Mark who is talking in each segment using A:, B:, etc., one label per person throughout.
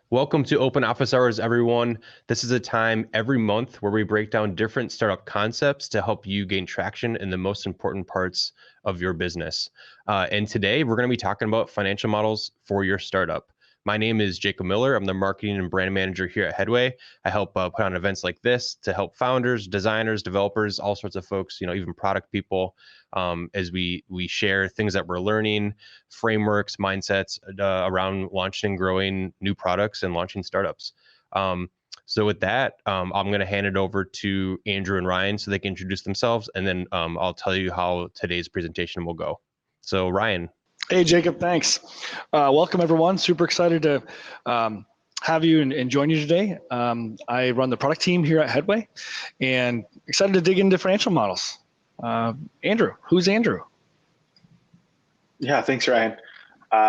A: Welcome to Open Office Hours, everyone. This is a time every month where we break down different startup concepts to help you gain traction in the most important parts of your business. And today we're going to be talking about financial models for your startup. My name is Jacob Miller. I'm the marketing and brand manager here at Headway. I help put on events like this to help founders, designers, developers, all sorts of folks, even product people, as we share things that we're learning, frameworks, mindsets around launching and growing new products and launching startups. So with that, I'm going to hand it over to Andrew and Ryan so they can introduce themselves, and then I'll tell you how today's presentation will go. So Ryan.
B: Hey, Jacob, thanks. Welcome, everyone. Super excited to have you and join you today. I run the product team here at Headway and excited to dig into financial models. Andrew, who's Andrew?
C: Yeah, thanks, Ryan.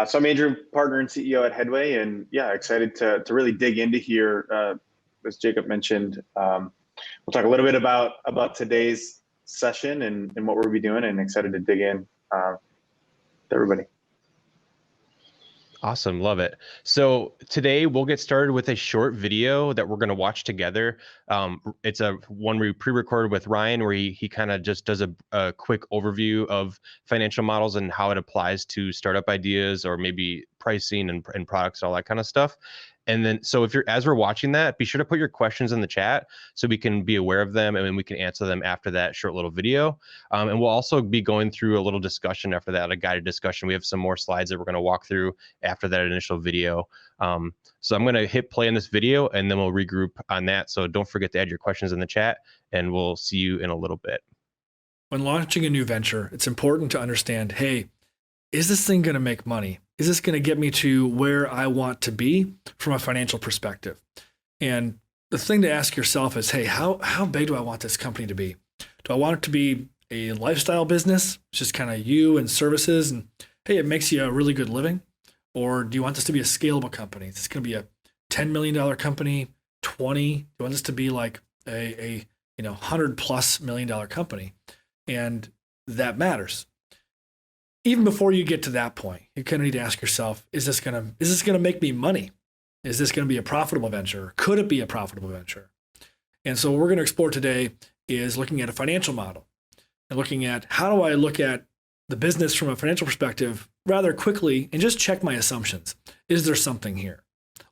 C: So I'm Andrew, partner and CEO at Headway, and yeah, excited to really dig into here. As Jacob mentioned, we'll talk a little bit about today's session and what we'll be doing, and excited to dig in to everybody.
A: Awesome. Love it. So today we'll get started with a short video that we're going to watch together. It's one we pre-recorded with Ryan where he kind of just does a quick overview of financial models and how it applies to startup ideas or maybe pricing and products and all that kind of stuff. And then, so as we're watching that, be sure to put your questions in the chat so we can be aware of them and then we can answer them after that short little video. And we'll also be going through a little discussion after that, a guided discussion. We have some more slides that we're going to walk through after that initial video. So I'm going to hit play on this video and then we'll regroup on that. So don't forget to add your questions in the chat and we'll see you in a little bit.
D: When launching a new venture, it's important to understand, hey, is this thing going to make money? Is this going to get me to where I want to be from a financial perspective? And the thing to ask yourself is, hey, how big do I want this company to be? Do I want it to be a lifestyle business, just kind of you and services, and hey, it makes you a really good living? Or do you want this to be a scalable company? Is this going to be a $10 million company, 20? Do you want this to be like a $100+ million company? And that matters. Even before you get to that point, you kind of need to ask yourself, is this gonna make me money? Is this gonna be a profitable venture? Could it be a profitable venture? And so what we're gonna explore today is looking at a financial model and looking at how do I look at the business from a financial perspective rather quickly and just check my assumptions. Is there something here?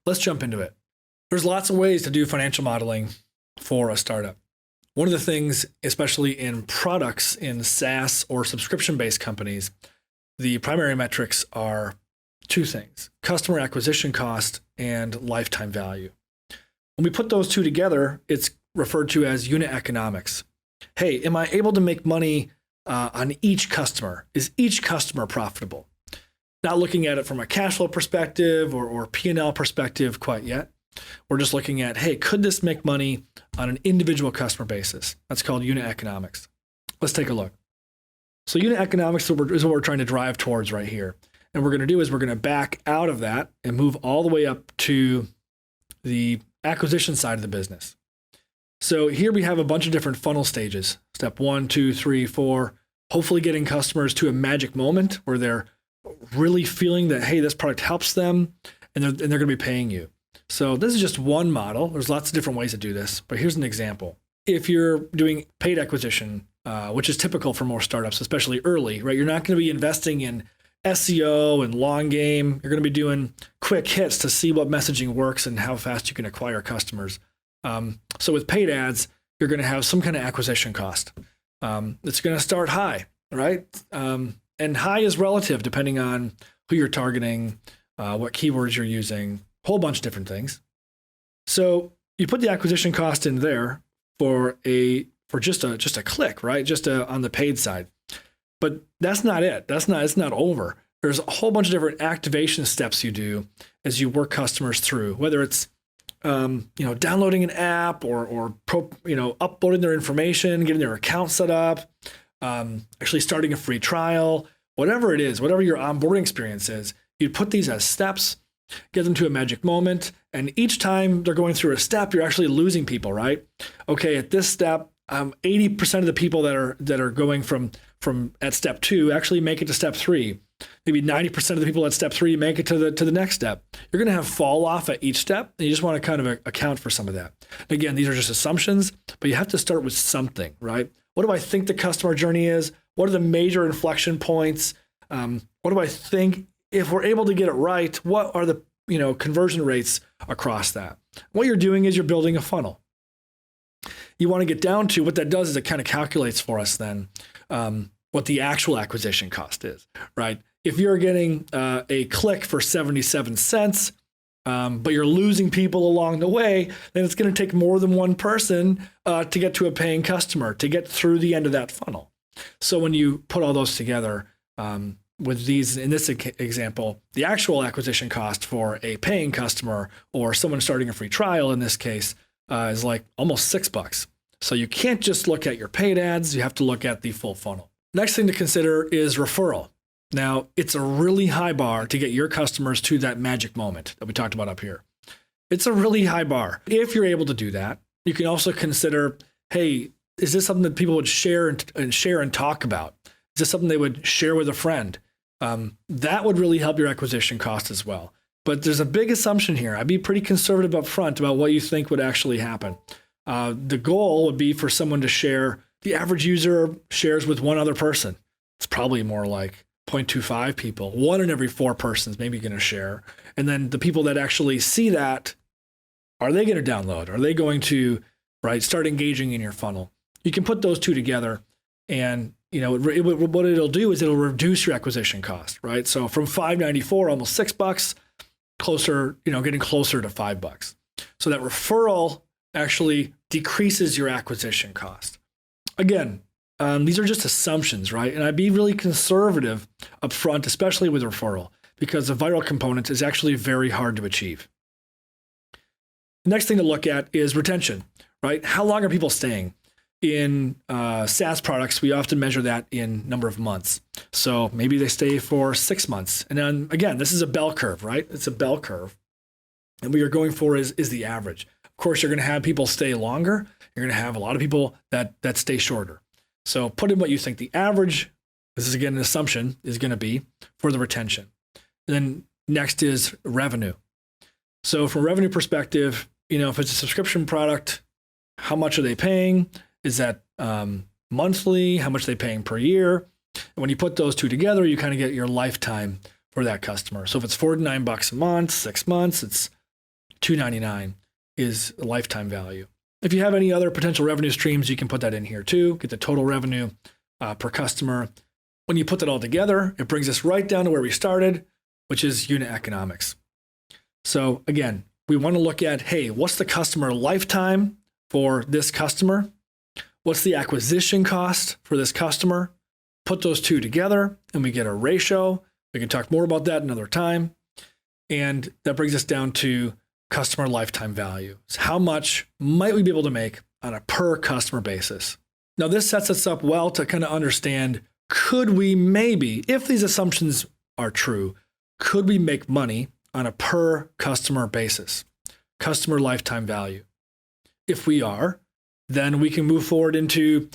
D: Let's jump into it. There's lots of ways to do financial modeling for a startup. One of the things, especially in products in SaaS or subscription-based companies, the primary metrics are two things: customer acquisition cost and lifetime value. When we put those two together, it's referred to as unit economics. Hey, am I able to make money on each customer? Is each customer profitable? Not looking at it from a cash flow perspective or P&L perspective quite yet. We're just looking at, hey, could this make money on an individual customer basis? That's called unit economics. Let's take a look. So unit economics is what we're trying to drive towards right here. And what we're going to do is we're going to back out of that and move all the way up to the acquisition side of the business. So here we have a bunch of different funnel stages. Step 1, 2, 3, 4, hopefully getting customers to a magic moment where they're really feeling that, hey, this product helps them and they're going to be paying you. So this is just one model. There's lots of different ways to do this, but here's an example. If you're doing paid acquisition, which is typical for more startups, especially early, right? You're not going to be investing in SEO and long game. You're going to be doing quick hits to see what messaging works and how fast you can acquire customers. So with paid ads, you're going to have some kind of acquisition cost. It's going to start high, right? And high is relative depending on who you're targeting, what keywords you're using, a whole bunch of different things. So you put the acquisition cost in there for just a click, right? Just on the paid side. But that's not it. It's not over. There's a whole bunch of different activation steps you do as you work customers through, whether it's downloading an app or uploading their information, getting their account set up, actually starting a free trial, whatever it is, whatever your onboarding experience is, you put these as steps, get them to a magic moment. And each time they're going through a step, you're actually losing people, right? Okay, at this step, 80% of the people that are going from at step 2 actually make it to step 3. maybe 90% of the people at step 3 make it to the next step. You're going to have fall off at each step, and you just want to kind of account for some of that. Again, these are just assumptions, but you have to start with something, right? What do I think the customer journey is? What are the major inflection points? What do I think, if we're able to get it right, what are the conversion rates across that? What you're doing is you're building a funnel. You want to get down to what that does is it kind of calculates for us then what the actual acquisition cost is, right? If you're getting a click for 77 cents, but you're losing people along the way, then it's going to take more than one person to get to a paying customer, to get through the end of that funnel. So when you put all those together, with these, in this example, the actual acquisition cost for a paying customer or someone starting a free trial in this case is like almost $6. So you can't just look at your paid ads, you have to look at the full funnel. Next thing to consider is referral. Now, it's a really high bar to get your customers to that magic moment that we talked about up here. It's a really high bar. If you're able to do that, you can also consider, hey, is this something that people would share and talk about? Is this something they would share with a friend? That would really help your acquisition cost as well. But there's a big assumption here. I'd be pretty conservative up front about what you think would actually happen. The goal would be for someone to share. The average user shares with one other person. It's probably more like 0.25 people. 1 in every 4 persons maybe going to share. And then the people that actually see that, are they going to download? Are they going to start engaging in your funnel? You can put those two together, and what it'll do is it'll reduce your acquisition cost, right? So from $5.94, almost $6, closer, getting closer to $5. So that referral actually decreases your acquisition cost. Again, these are just assumptions, right? And I'd be really conservative up front, especially with referral, because the viral component is actually very hard to achieve. The next thing to look at is retention, right? How long are people staying? In SaaS products, we often measure that in number of months. So maybe they stay for 6 months. And then again, this is a bell curve, right? It's a bell curve. And what you're going for is the average. Of course, you're going to have people stay longer. You're going to have a lot of people that stay shorter. So put in what you think the average, this is again an assumption, is going to be for the retention. And then next is revenue. So from a revenue perspective, if it's a subscription product, how much are they paying? Is that monthly? How much are they paying per year? And when you put those two together, you kind of get your lifetime for that customer. So if it's $49 a month, 6 months, it's $299 is the lifetime value. If you have any other potential revenue streams, you can put that in here too, get the total revenue per customer. When you put that all together, it brings us right down to where we started, which is unit economics. So again, we want to look at, hey, what's the customer lifetime for this customer? What's the acquisition cost for this customer? Put those two together and we get a ratio. We can talk more about that another time. And that brings us down to customer lifetime value. So how much might we be able to make on a per customer basis? Now, this sets us up well to kind of understand, could we maybe, if these assumptions are true, could we make money on a per customer basis, customer lifetime value? If we are, then we can move forward into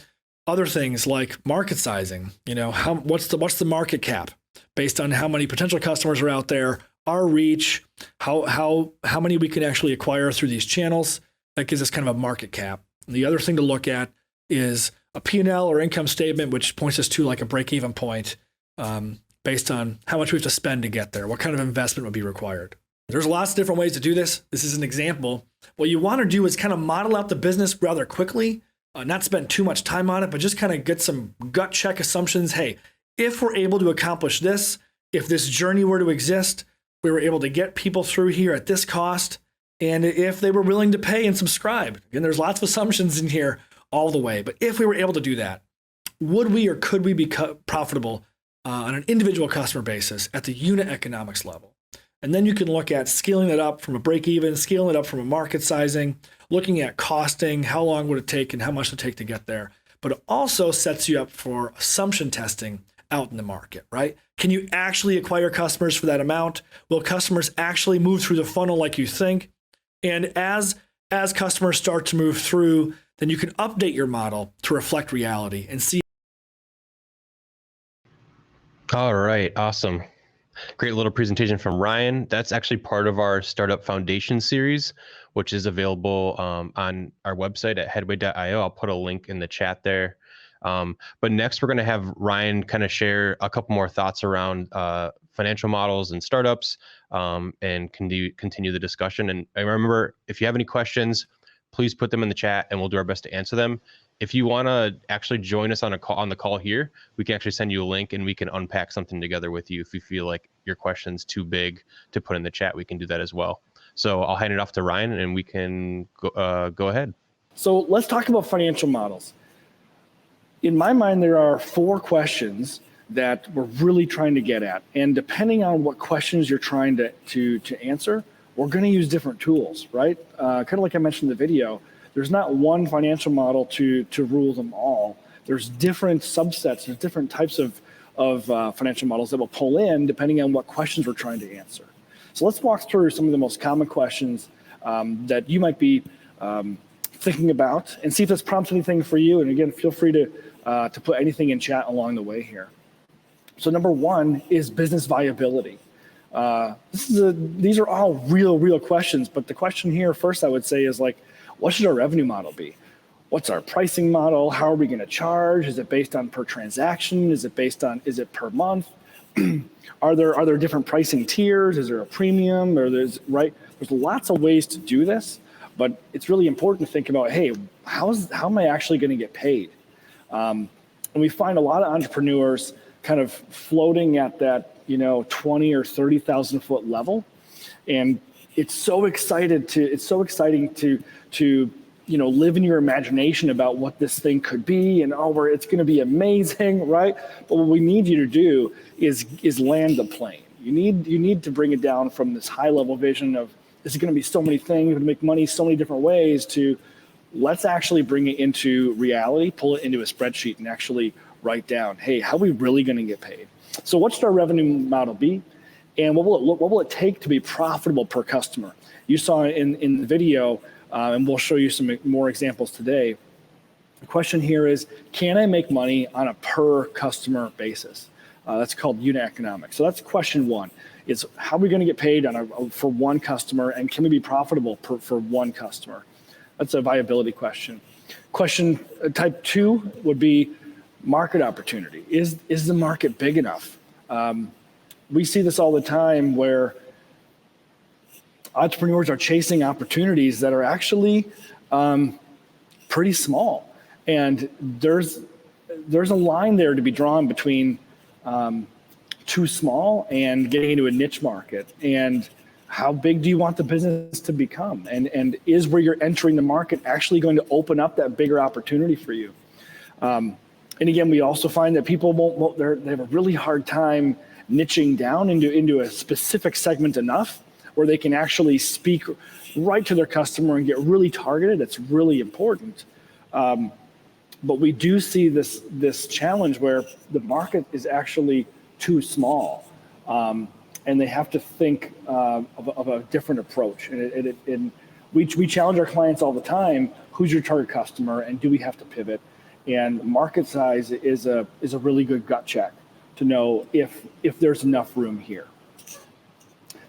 D: other things like market sizing. What's the market cap based on how many potential customers are out there, our reach, how many we can actually acquire through these channels. That gives us kind of a market cap. And the other thing to look at is a P&L or income statement, which points us to like a break-even point based on how much we have to spend to get there, what kind of investment would be required. There's lots of different ways to do this. This is an example. What you want to do is kind of model out the business rather quickly, not spend too much time on it, but just kind of get some gut check assumptions. Hey, if we're able to accomplish this, if this journey were to exist, we were able to get people through here at this cost, and if they were willing to pay and subscribe. Again, there's lots of assumptions in here all the way, but if we were able to do that, would we or could we be profitable on an individual customer basis at the unit economics level? And then you can look at scaling it up from a break even, scaling it up from a market sizing, looking at costing, how long would it take and how much it would take to get there. But it also sets you up for assumption testing out in the market, right? Can you actually acquire customers for that amount? Will customers actually move through the funnel like you think? And as customers start to move through, then you can update your model to reflect reality and see.
A: All right, awesome. Great little presentation from Ryan. That's actually part of our Startup Foundation series, which is available on our website at headway.io. I'll put a link in the chat there. But next, we're going to have Ryan kind of share a couple more thoughts around financial models and startups, and continue the discussion. And remember, if you have any questions, please put them in the chat and we'll do our best to answer them. If you want to actually join us on the call here, we can actually send you a link and we can unpack something together with you. If you feel like your question's too big to put in the chat, we can do that as well. So I'll hand it off to Ryan and we can go ahead.
B: So let's talk about financial models. In my mind, there are 4 questions that we're really trying to get at. And depending on what questions you're trying to answer, we're going to use different tools, right? Kind of like I mentioned in the video, there's not one financial model to rule them all. There's different subsets, there's different types of financial models that will pull in depending on what questions we're trying to answer. So let's walk through some of the most common questions that you might be thinking about and see if this prompts anything for you. And again, feel free to put anything in chat along the way here. So number 1 is business viability. These are all real questions, but the question here first I would say is like, what should our revenue model be? What's our pricing model? How are we going to charge? Is it based on per transaction? Is it per month? Are there different pricing tiers? Is there a premium? There's lots of ways to do this, but it's really important to think about, hey, how am I actually going to get paid? And we find a lot of entrepreneurs kind of floating at that 20 or 30,000 foot level, and it's so exciting to live in your imagination about what this thing could be, and it's going to be amazing, right? But what we need you to do is land the plane. You need to bring it down from this high level vision of this is going to be so many things, we're going to make money so many different ways, to let's actually bring it into reality, pull it into a spreadsheet, and actually write down, hey, how are we really going to get paid? So what should our revenue model be? And what will it take to be profitable per customer? You saw in the video, and we'll show you some more examples today. The question here is, can I make money on a per customer basis? That's called unit economics. So that's question 1. Is how are we going to get paid for one customer, and can we be profitable for one customer? That's a viability question. Question type 2 would be market opportunity. Is the market big enough? We see this all the time where entrepreneurs are chasing opportunities that are actually pretty small. And there's a line there to be drawn between too small and getting into a niche market. And how big do you want the business to become? And is where you're entering the market actually going to open up that bigger opportunity for you? And again, we also find that people they have a really hard time niching down into a specific segment enough where they can actually speak right to their customer and get really targeted. It's really important. But we do see this challenge where the market is actually too small, and they have to think of a different approach. And we challenge our clients all the time: who's your target customer, and do we have to pivot? And market size is a really good gut check to know if there's enough room here.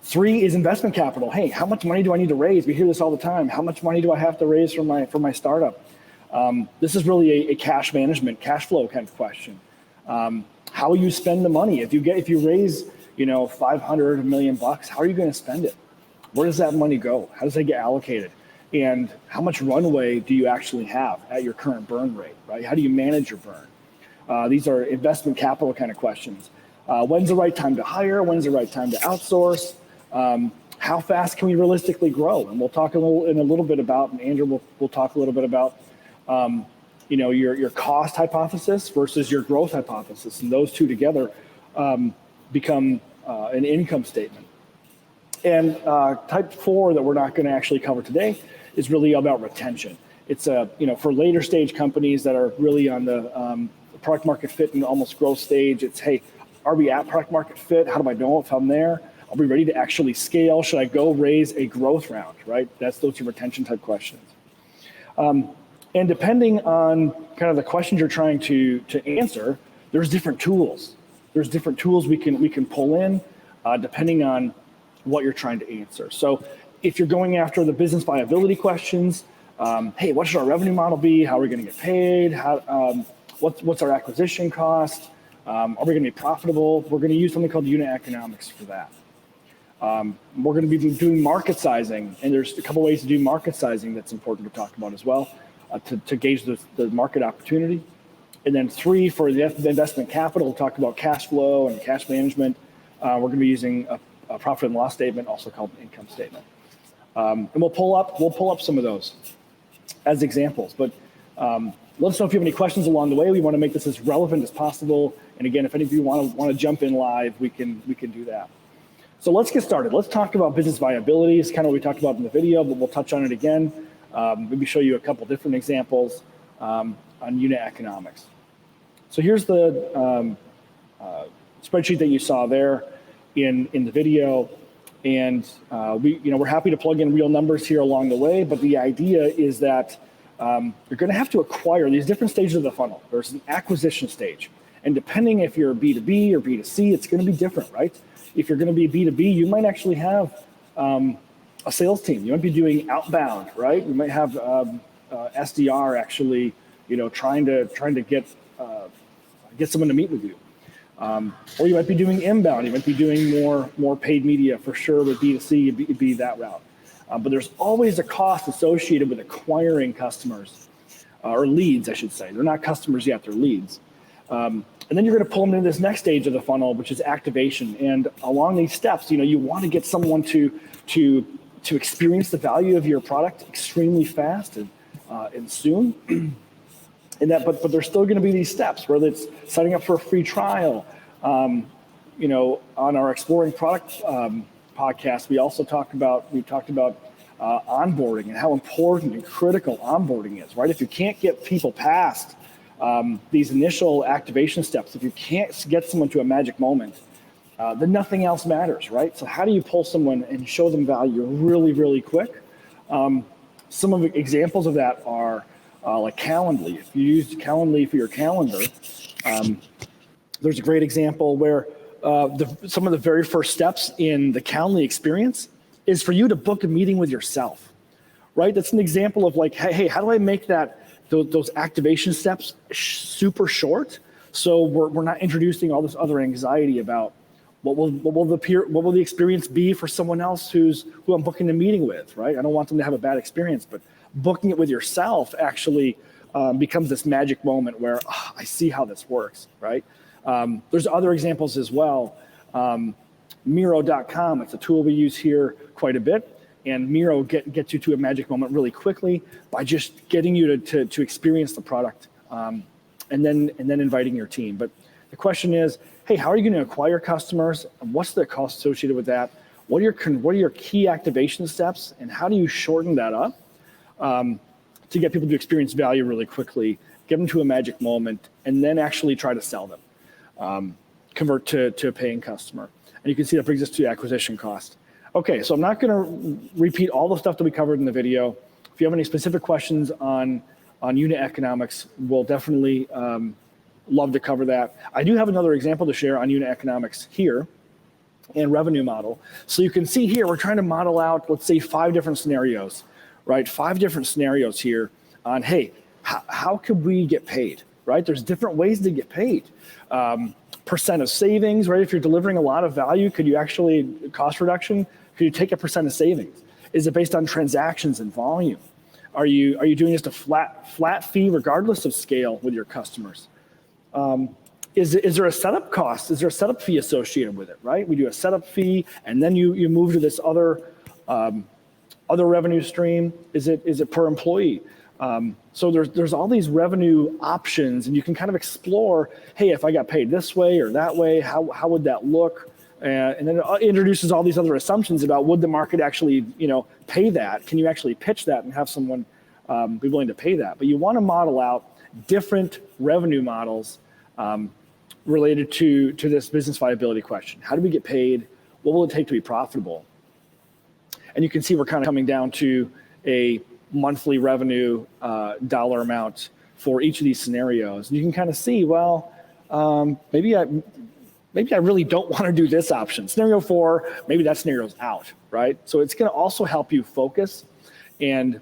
B: 3 is investment capital. Hey, how much money do I need to raise? We hear this all the time. How much money do I have to raise for my startup? This is really a cash management, cash flow kind of question. How you spend the money. If you raise, $500, $1 million, how are you going to spend it? Where does that money go? How does that get allocated? And how much runway do you actually have at your current burn rate, right? How do you manage your burn? These are investment capital kind of questions. When's the right time to hire? When's the right time to outsource? How fast can we realistically grow? And we'll talk in a little bit about, and Andrew will talk a little bit about, your cost hypothesis versus your growth hypothesis. And those two together become an income statement. And type 4 that we're not going to actually cover today is really about retention. It's for later stage companies that are really on the product market fit and almost growth stage. It's, hey, are we at product market fit? How do I know if I'm there? Are we ready to actually scale? Should I go raise a growth round, right? Those are retention type questions. And depending on kind of the questions you're trying to answer, there's different tools. There's different tools we can pull in. depending on what you're trying to answer. So if you're going after the business viability questions, hey, what should our revenue model be? How are we going to get paid? What's our acquisition cost? Are we going to be profitable? We're going to use something called unit economics for that. We're going to be doing market sizing, and there's a couple ways to do market sizing that's important to talk about as well, to gauge the market opportunity. And then 3, for the investment capital, talk about cash flow and cash management. We're going to be using a profit and loss statement, also called an income statement. And we'll pull up some of those as examples. But let us know if you have any questions along the way. We want to make this as relevant as possible. And again, if any of you want to jump in live, we can do that. So let's get started. Let's talk about business viability. It's kind of what we talked about in the video, but we'll touch on it again. Maybe show you a couple different examples on unit economics. So here's the spreadsheet that you saw there in the video. And we're happy to plug in real numbers here along the way, but the idea is that you're going to have to acquire these different stages of the funnel. There's an acquisition stage, and depending if you're B2B or B2C, it's going to be different, right? If you're going to be B2B, you might actually have a sales team. You might be doing outbound, right? You might have SDR actually, trying to get someone to meet with you. Or you might be doing inbound. You might be doing more paid media for sure with B2C. It'd be that route. But there's always a cost associated with acquiring customers, or leads, I should say. They're not customers yet, they're leads. And then you're going to pull them into this next stage of the funnel, which is activation. And along these steps, you want to get someone to experience the value of your product extremely fast and soon. But there's still going to be these steps, whether it's signing up for a free trial. On our Exploring Product podcast, we talked about onboarding and how important and critical onboarding is, right? If you can't get people past these initial activation steps, if you can't get someone to a magic moment, then nothing else matters, right? So how do you pull someone and show them value really, really quick? Some of the examples of that are like Calendly. If you use Calendly for your calendar, there's a great example where some of the very first steps in the Calendly experience is for you to book a meeting with yourself, right? That's an example of like, hey, how do I make those activation steps super short, so we're not introducing all this other anxiety about what will the experience be for someone else who I'm booking a meeting with, right? I don't want them to have a bad experience, but booking it with yourself actually becomes this magic moment where I see how this works, right? There's other examples as well. Miro.com, it's a tool we use here quite a bit. And Miro gets you to a magic moment really quickly by just getting you to experience the product and then inviting your team. But the question is, hey, how are you going to acquire customers? What's the cost associated with that? What are your key activation steps? And how do you shorten that up to get people to experience value really quickly, get them to a magic moment, and then actually try to sell them, convert to a paying customer? And you can see that brings us to acquisition cost. Okay, so I'm not going to repeat all the stuff that we covered in the video. If you have any specific questions on unit economics, we'll definitely love to cover that. I do have another example to share on unit economics here and revenue model. So you can see here, we're trying to model out, let's say, 5 different scenarios, right? 5 different scenarios here on, hey, how could we get paid, right? There's different ways to get paid. Percent of savings, right? If you're delivering a lot of value, could you actually, cost reduction, could you take a percent of savings? Is it based on transactions and volume? Are you doing just a flat fee regardless of scale with your customers? Is there a setup cost? Is there a setup fee associated with it, right? We do a setup fee, and then you move to this other revenue stream. Is it per employee? So there's all these revenue options, and you can kind of explore, hey, if I got paid this way or that way, how would that look? And then it introduces all these other assumptions about would the market actually, pay that? Can you actually pitch that and have someone be willing to pay that? But you want to model out different revenue models related to this business viability question. How do we get paid? What will it take to be profitable? And you can see we're kind of coming down to a monthly revenue dollar amount for each of these scenarios. And you can kind of see, well, maybe maybe I really don't want to do this option. Scenario 4, maybe that scenario's out, right? So it's going to also help you focus and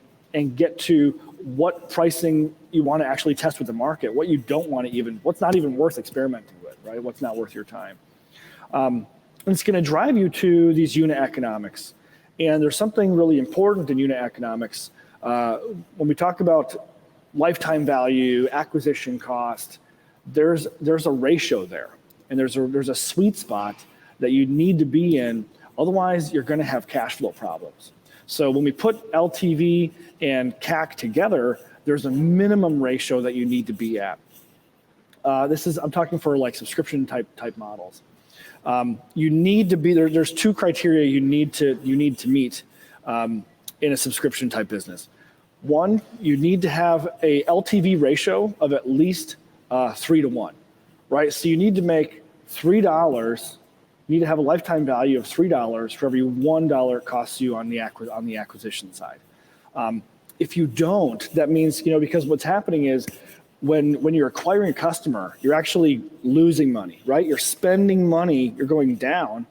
B: get to what pricing you want to actually test with the market, what you don't want to what's not even worth experimenting with, right? What's not worth your time. And it's going to drive you to these unit economics. And there's something really important in unit economics. When we talk about lifetime value, acquisition cost, there's a ratio there. And there's a sweet spot that you need to be in. Otherwise, you're going to have cash flow problems. So when we put LTV and CAC together, there's a minimum ratio that you need to be at. I'm talking for like subscription type models. You need to be there. There's 2 criteria you need to meet in a subscription type business. One, you need to have a LTV ratio of at least 3 to 1, right? So you need to make $3. You need to have a lifetime value of $3 for every $1 it costs you on the acquisition side. If you don't, that means, because what's happening is when you're acquiring a customer, you're actually losing money, right? You're spending money, you're going down.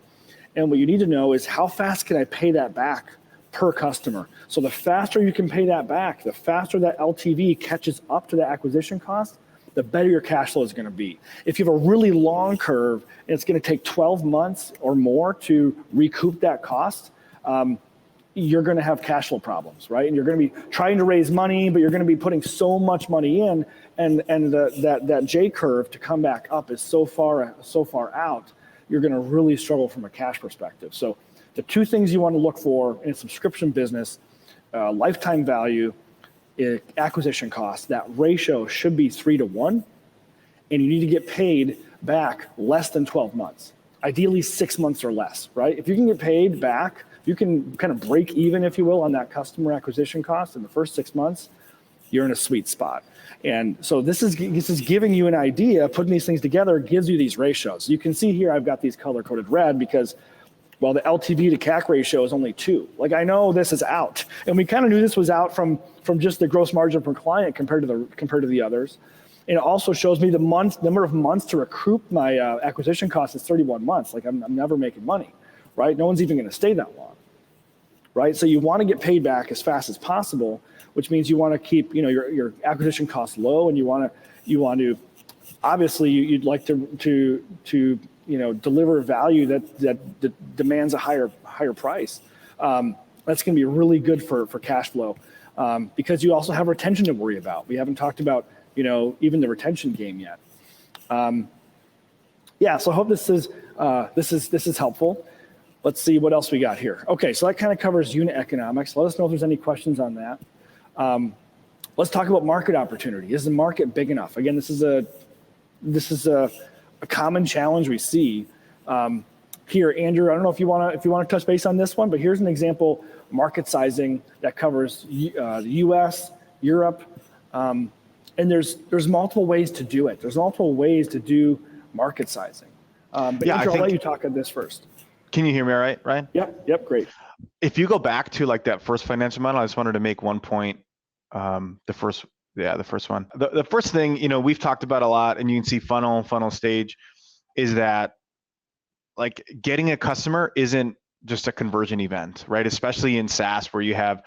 B: And what you need to know is how fast can I pay that back per customer? So the faster you can pay that back, the faster that LTV catches up to the acquisition cost, the better your cash flow is going to be. If you have a really long curve and it's going to take 12 months or more to recoup that cost, you're going to have cash flow problems, right? And you're going to be trying to raise money, but you're going to be putting so much money in, and that J curve to come back up is so far out, you're going to really struggle from a cash perspective. So the 2 things you want to look for in a subscription business, lifetime value, acquisition cost, that ratio should be 3 to 1, and you need to get paid back less than 12 months, ideally 6 months or less, right? If you can get paid back, you can kind of break even, if you will, on that customer acquisition cost in the first 6 months, you're in a sweet spot. And so this is giving you an idea, putting these things together gives you these ratios. You can see here I've got these color-coded red because, well, the LTV to CAC ratio is only 2. Like, I know this is out. And we kind of knew this was out from just the gross margin per client compared to the others. And it also shows me the number of months to recoup my acquisition cost is 31 months. Like, I'm never making money, right? No one's even going to stay that long, right? So you want to get paid back as fast as possible, which means you want to keep, your acquisition costs low, and you want to, obviously, you'd like to deliver value that demands a higher price. That's going to be really good for cash flow, because you also have retention to worry about. We haven't talked about even the retention game yet. So I hope this is helpful. Let's see what else we got here. Okay, so that kind of covers unit economics. Let us know if there's any questions on that. Let's talk about market opportunity. Is the market big enough? Again, this is a common challenge we see. Here, Andrew, I don't know if you want to touch base on this one, but here's an example market sizing that covers the U.S., Europe, and there's multiple ways to do it. There's multiple ways to do market sizing. But Andrew, I'll let you talk on this first.
E: Can you hear me all right, Ryan?
B: Yep, great.
E: If you go back to like that first financial model, I just wanted to make one point. The first one. The first thing, we've talked about a lot, and you can see funnel stage, is that like getting a customer isn't just a conversion event, right? Especially in SaaS, where you have,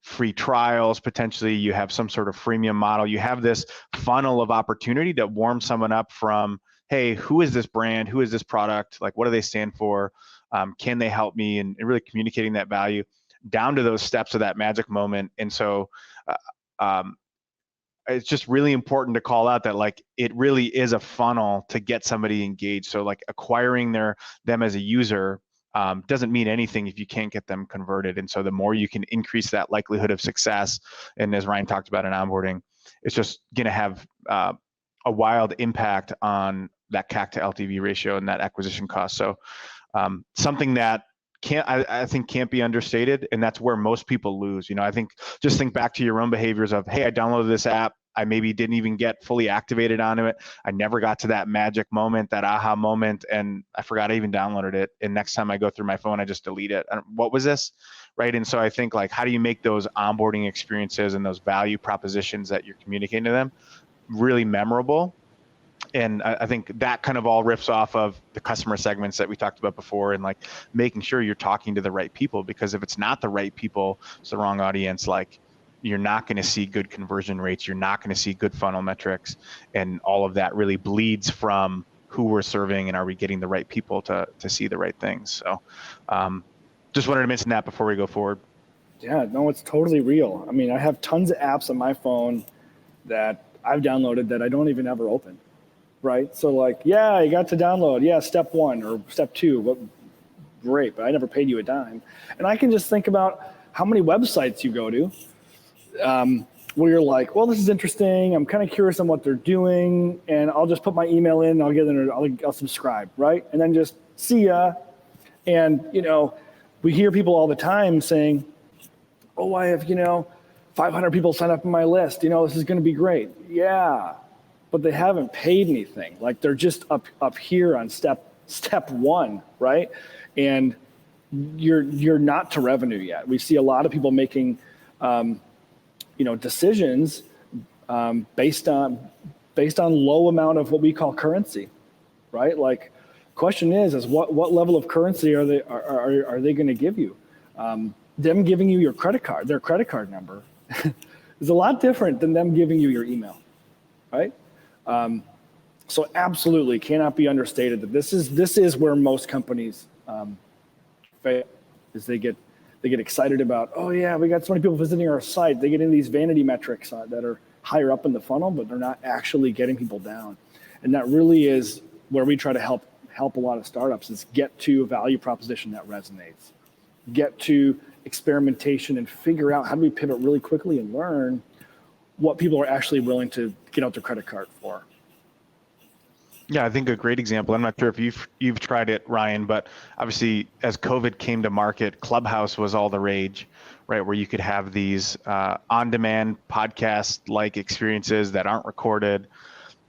E: free trials, potentially you have some sort of freemium model. You have this funnel of opportunity that warms someone up from, hey, who is this brand? Who is this product? Like, what do they stand for? Can they help me? And really communicating that value down to those steps of that magic moment. And so it's just really important to call out that like it really is a funnel to get somebody engaged. So like acquiring them as a user doesn't mean anything if you can't get them converted. And so the more you can increase that likelihood of success, and as Ryan talked about in onboarding, it's just going to have a wild impact on that CAC to LTV ratio and that acquisition cost. So something that I think can't be understated, and that's where most people lose. I think just think back to your own behaviors of, hey, I downloaded this app, I maybe didn't even get fully activated onto it, I never got to that magic moment, that aha moment, and I forgot I even downloaded it. And next time I go through my phone, I just delete it. What was this, right? And so I think like, how do you make those onboarding experiences and those value propositions that you're communicating to them really memorable? And I think that kind of all riffs off of the customer segments that we talked about before, and like making sure you're talking to the right people, because if it's not the right people, it's the wrong audience, like you're not going to see good conversion rates. You're not going to see good funnel metrics. And all of that really bleeds from who we're serving and are we getting the right people to see the right things. So just wanted to mention that before we go forward.
B: Yeah, no, it's totally real. I mean, I have tons of apps on my phone that I've downloaded that I don't even ever open. Right. So like, yeah, you got to download. Yeah. Step 1 or step 2. What? Great. But I never paid you a dime. And I can just think about how many websites you go to where you're like, well, this is interesting. I'm kind of curious on what they're doing. And I'll just put my email in. I'll get in. I'll subscribe. Right. And then just see ya. And, we hear people all the time saying, oh, I have, 500 people sign up on my list. This is going to be great. Yeah. But they haven't paid anything. Like they're just up here on step 1, right? And you're not to revenue yet. We see a lot of people making, decisions based on low amount of what we call currency, right? Like, question is what level of currency are they going to give you? Them giving you your credit card, their credit card number, is a lot different than them giving you your email, right? So absolutely cannot be understated that this is where most companies fail, is they get excited about, oh yeah, we got so many people visiting our site. They get into these vanity metrics that are higher up in the funnel, but they're not actually getting people down. And that really is where we try to help a lot of startups, is get to a value proposition that resonates, get to experimentation and figure out how do we pivot really quickly and learn what people are actually willing to get out their credit card for.
E: Yeah, I think a great example. I'm not sure if you've tried it, Ryan, but obviously as COVID came to market, Clubhouse was all the rage, right? Where you could have these on-demand podcast-like experiences that aren't recorded,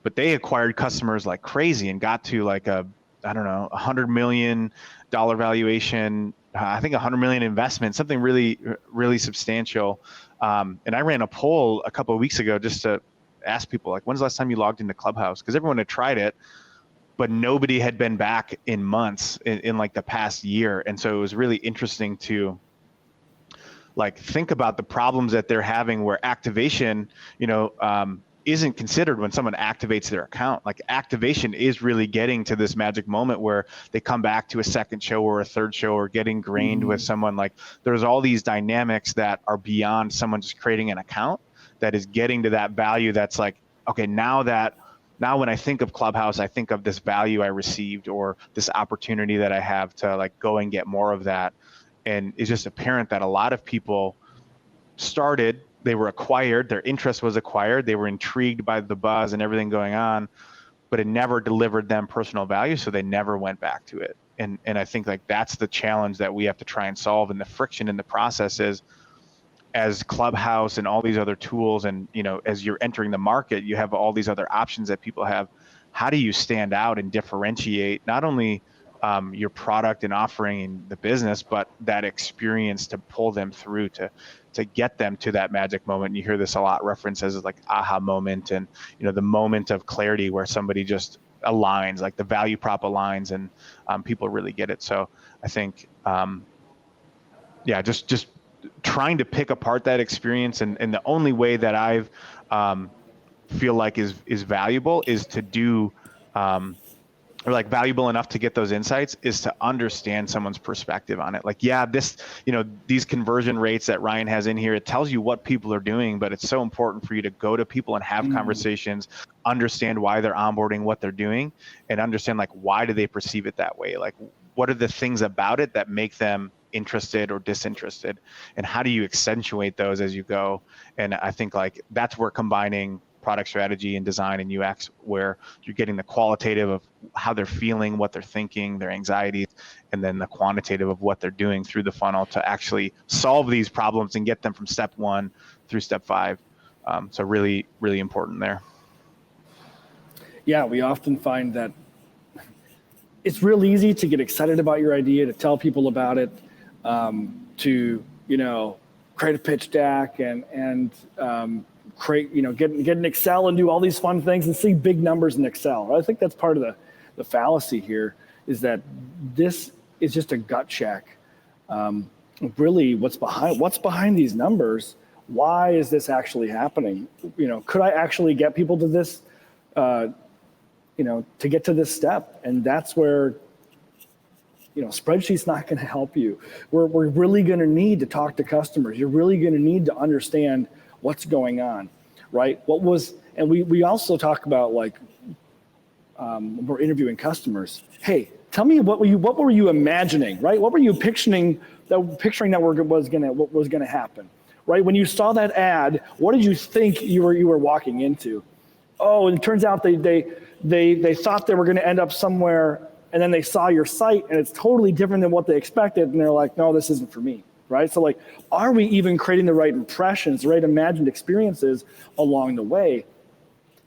E: but they acquired customers like crazy and got to like $100 million valuation. I think $100 million investment, something really, really substantial. And I ran a poll a couple of weeks ago just to ask people, like, when's the last time you logged into Clubhouse? Because everyone had tried it, but nobody had been back in months in like the past year. And so it was really interesting to like think about the problems that they're having where activation, isn't considered when someone activates their account. Like activation is really getting to this magic moment where they come back to a second show or a third show or get ingrained with someone. Like there's all these dynamics that are beyond someone just creating an account that is getting to that value. That's like, okay, now when I think of Clubhouse, I think of this value I received or this opportunity that I have to like go and get more of that. And it's just apparent that a lot of people they were acquired, their interest was acquired, they were intrigued by the buzz and everything going on, but it never delivered them personal value, so they never went back to it. And I think like that's the challenge that we have to try and solve, and the friction in the process is, as Clubhouse and all these other tools and as you're entering the market, you have all these other options that people have. How do you stand out and differentiate not only your product and offering in the business, but that experience to pull them through to get them to that magic moment? And you hear this a lot referenced as like aha moment, and the moment of clarity where somebody just aligns, like the value prop aligns, and people really get it. So I think just trying to pick apart that experience, and the only way that I've feel like is valuable is to do or like valuable enough to get those insights is to understand someone's perspective on it. Like, yeah, this, these conversion rates that Ryan has in here, it tells you what people are doing, but it's so important for you to go to people and have conversations, understand why they're onboarding, what they're doing, and understand like, why do they perceive it that way? Like, what are the things about it that make them interested or disinterested? And how do you accentuate those as you go? And I think like that's where combining product strategy and design and UX, where you're getting the qualitative of how they're feeling, what they're thinking, their anxieties, and then the quantitative of what they're doing through the funnel to actually solve these problems and get them from step 1 through step 5. So really, really important there.
B: Yeah, we often find that it's real easy to get excited about your idea, to tell people about it, to create a pitch deck and create, get in Excel and do all these fun things and see big numbers in Excel. I think that's part of the fallacy here, is that this is just a gut check. Really, what's behind these numbers? Why is this actually happening? Could I actually get people to this, to get to this step? And that's where, spreadsheet's not going to help you. We're really going to need to talk to customers. You're really going to need to understand what's going on, right? And we also talk about, like, when we're interviewing customers. Hey, tell me what were you imagining, right? What were you picturing that was gonna happen, right? When you saw that ad, what did you think you were walking into? Oh, and it turns out they thought they were going to end up somewhere, and then they saw your site and it's totally different than what they expected, and they're like, no, this isn't for me, right? So, like, are we even creating the right impressions, the right imagined experiences along the way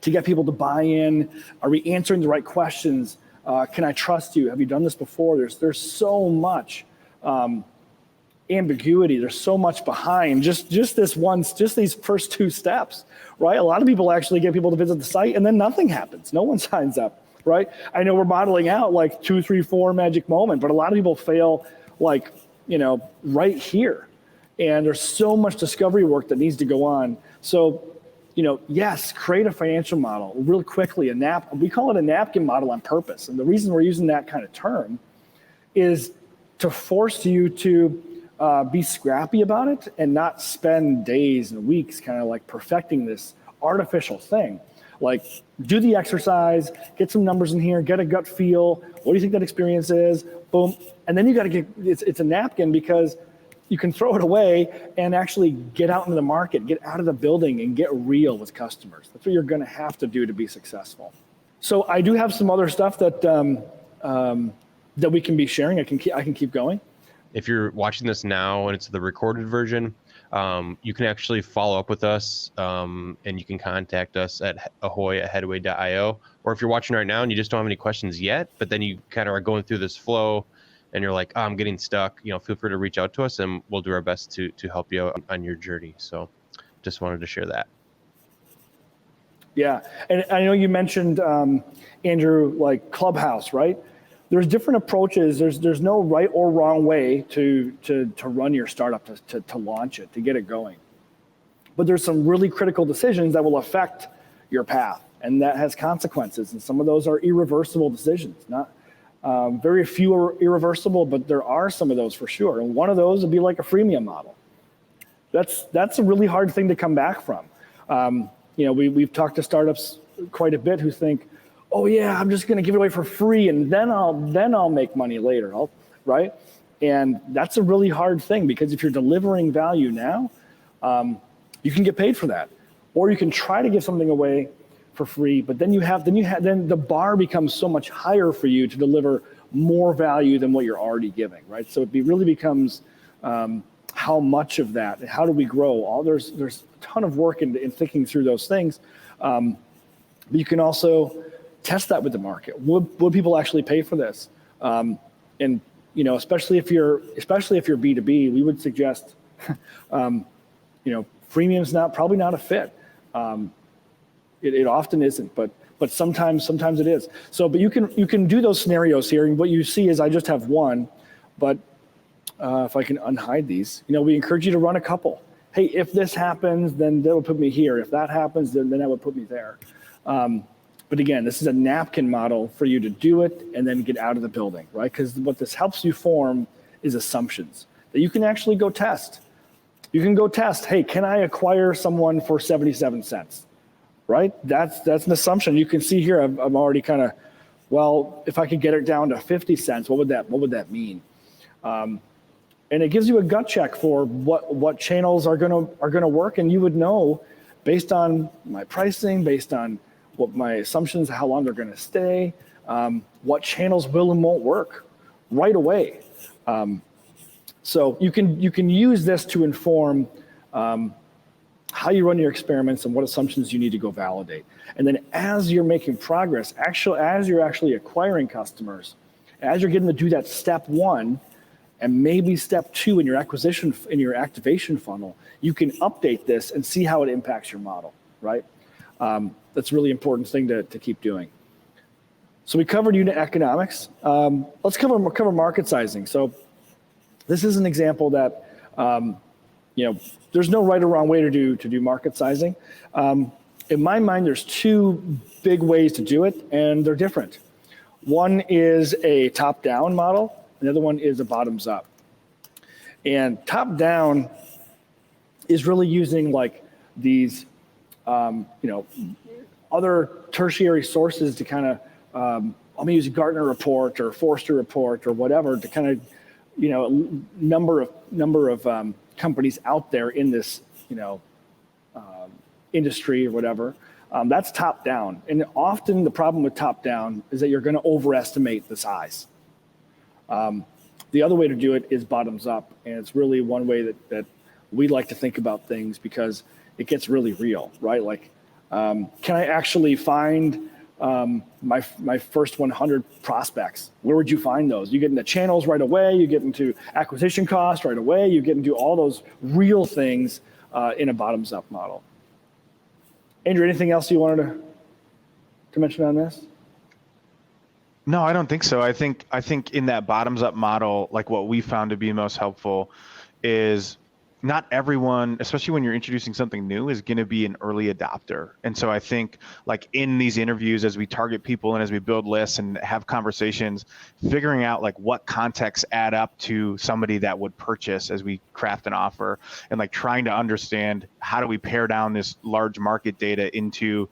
B: to get people to buy in? Are we answering the right questions? Can I trust you? Have you done this before? There's so much ambiguity. There's so much behind just these first two steps, right? A lot of people actually get people to visit the site and then nothing happens. No one signs up, right? I know we're modeling out like 2, 3, 4 magic moment, but a lot of people fail, like, right here. And there's so much discovery work that needs to go on. So, yes, create a financial model real quickly. We call it a napkin model on purpose. And the reason we're using that kind of term is to force you to be scrappy about it and not spend days and weeks kind of like perfecting this artificial thing. Like, do the exercise, get some numbers in here, get a gut feel. What do you think that experience is? Boom. And then you got to it's a napkin, because you can throw it away and actually get out into the market, get out of the building and get real with customers. That's what you're going to have to do to be successful. So I do have some other stuff that that we can be sharing. I can keep going.
A: If you're watching this now and it's the recorded version, you can actually follow up with us, and you can contact us at ahoy@headway.io. Or if you're watching right now and you just don't have any questions yet, but then you kind of are going through this flow and you're like, oh, I'm getting stuck, feel free to reach out to us and we'll do our best to help you out on your journey. So just wanted to share that.
B: Yeah, and I know you mentioned, Andrew, like Clubhouse, right? There's different approaches. There's no right or wrong way to run your startup, to launch it, to get it going. But there's some really critical decisions that will affect your path, and that has consequences. And some of those are irreversible decisions. Not very few are irreversible, but there are some of those for sure. And one of those would be like a freemium model. That's a really hard thing to come back from. We've talked to startups quite a bit who think, oh yeah, I'm just going to give it away for free, and then I'll make money later, right? And that's a really hard thing, because if you're delivering value now, you can get paid for that, or you can try to give something away for free, but then the bar becomes so much higher for you to deliver more value than what you're already giving, right? So it really becomes how much of that, how do we grow? There's a ton of work in thinking through those things, but you can also test that with the market. Would people actually pay for this? And especially if you're B2B, we would suggest, freemium's probably not a fit. It often isn't, but sometimes it is. So, but you can do those scenarios here, and what you see is I just have one, but if I can unhide these, we encourage you to run a couple. Hey, if this happens, then that would put me here. If that happens, then that would put me there. But again, this is a napkin model for you to do it and then get out of the building, right? Because what this helps you form is assumptions that you can actually go test. You can go test, hey, can I acquire someone for 77 cents, right? That's an assumption. You can see here, I'm already kind of, well, if I could get it down to 50 cents, what would that mean? And it gives you a gut check for what channels are gonna work, and you would know based on my pricing, based on what my assumptions, how long they're going to stay, what channels will and won't work right away. So you can use this to inform how you run your experiments and what assumptions you need to go validate. And then as you're making progress, as you're actually acquiring customers, as you're getting to do that step 1 and maybe step 2 in your activation funnel, you can update this and see how it impacts your model. right? That's a really important thing to keep doing. So we covered unit economics. Let's cover market sizing. So this is an example that, there's no right or wrong way to do market sizing. In my mind, there's two big ways to do it, and they're different. One is a top-down model, and the other one is a bottoms-up. And top-down is really using like these, other tertiary sources to kind of, I'm gonna use a Gartner report or Forrester report or whatever to kind of, number of companies out there in this, industry or whatever. That's top down. And often the problem with top down is that you're going to overestimate the size. The other way to do it is bottoms up. And it's really one way that we like to think about things because it gets really real, right? Like, can I actually find my first 100 prospects? Where would you find those? You get into channels right away. You get into acquisition costs right away. You get into all those real things in a bottoms up model. Andrew, anything else you wanted to mention on this?
E: No, I don't think so. I think in that bottoms up model, like what we found to be most helpful is not everyone, especially when you're introducing something new, is going to be an early adopter. And so I think like in these interviews, as we target people and as we build lists and have conversations, figuring out like what contexts add up to somebody that would purchase as we craft an offer, and like trying to understand how do we pare down this large market data into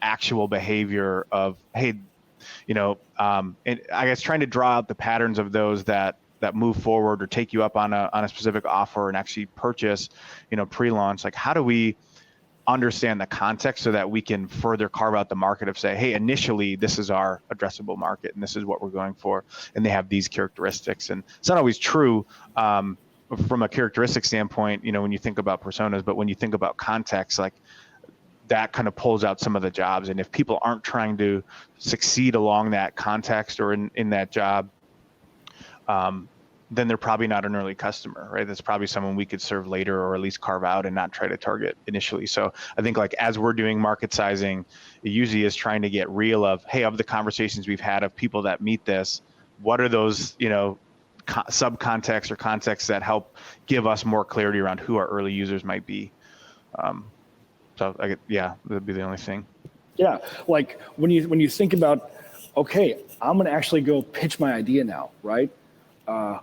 E: actual behavior of, hey, and I guess trying to draw out the patterns of those that move forward or take you up on a specific offer and actually purchase, pre-launch. Like, how do we understand the context so that we can further carve out the market of say, hey, initially this is our addressable market and this is what we're going for, and they have these characteristics. And it's not always true from a characteristic standpoint, when you think about personas, but when you think about context, like that kind of pulls out some of the jobs. And if people aren't trying to succeed along that context or in that job, then they're probably not an early customer, right? That's probably someone we could serve later or at least carve out and not try to target initially. So I think like as we're doing market sizing, it usually is trying to get real of, hey, of the conversations we've had of people that meet this, what are those, sub-contexts or contexts that help give us more clarity around who our early users might be. So that'd be the only thing.
B: Yeah, like when you think about, okay, I'm gonna actually go pitch my idea now, right?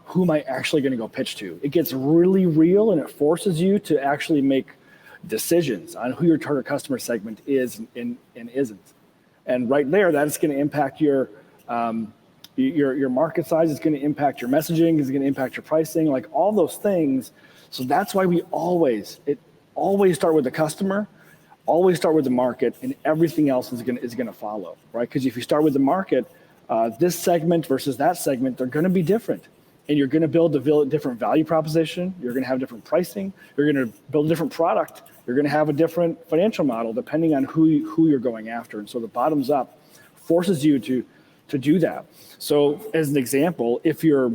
B: Who am I actually going to go pitch to? It gets really real and it forces you to actually make decisions on who your target customer segment is and isn't. And right there, that's going to impact your market size. It's going to impact your messaging. It's going to impact your pricing, like all those things. So that's why we always start with the customer, always start with the market, and everything else is going to follow, right? Because if you start with the market, this segment versus that segment, they're going to be different. And you're going to build a different value proposition. You're going to have different pricing. You're going to build a different product. You're going to have a different financial model depending on who you're going after. And so the bottoms up forces you to do that. So as an example, if you're a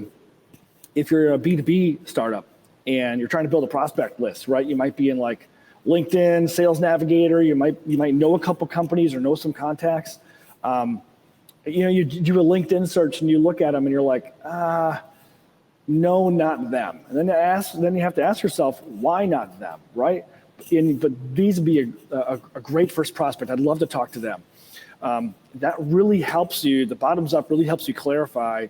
B: B2B startup and you're trying to build a prospect list, right? You might be in like LinkedIn, Sales Navigator. You might know a couple companies or know some contacts. You do a LinkedIn search and you look at them and you're like, no, not them. And then you have to ask yourself, why not them, right? But these would be a great first prospect. I'd love to talk to them. That really helps you. The bottoms up really helps you clarify